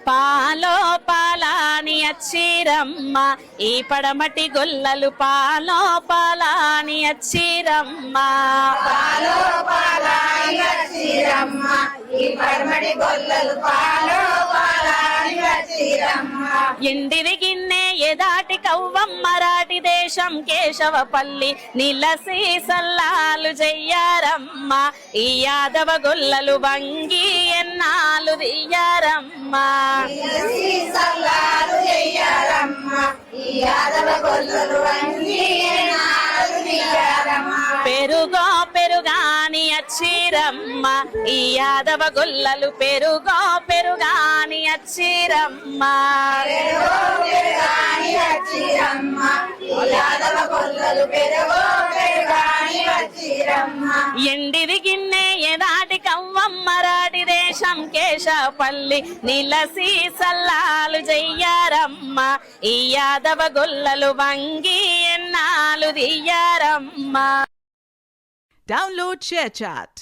పాలో పాలాని అచ్చిరమ్మ ఈ పడమటి గొల్లలు పాలో పాలాని అచ్చిరమ్మ పాలో పాలాని అచ్చిరమ్మ ఈ పడమటి గొల్లలు పాలో పాలాని అచ్చిరమ్మ ఎండిరి గిన్నె ఎదాటి కవ్వమ్మ రాటి దేశం కేశవపల్లి నిలసి సల్లాలు చెయ్యారమ్మ ఈ యాదవ గొల్లలు వంగి ఎన్నాలు దియ్యారమ్మ సల్లాలు చెయ్యారమ్మ ఈ యాదవ గొల్లలు వంగి ఎన్నాలు దియ్యారమ్మ పెరుగో పెరుగాని అచ్చిరమ్మ ఈ యాదవ గొల్లలు పెరుగో పెరుగాని అచ్చిరమ్మ పెరుగాని అచ్చిరమ్మ ఈ యాదవ గొల్లలు పెరుగో పెరుగాని అచ్చిరమ్మ ఎండిది గిన్నె ఎదాటి కవ్వమ్మ రాటి దేశం కేశపల్లి నిలసి సల్లాలు చెయ్యారమ్మ ఈ యాదవ గొల్లలు వంగి ఎన్నాలు దియ్యారమ్మ. Download ShareChat.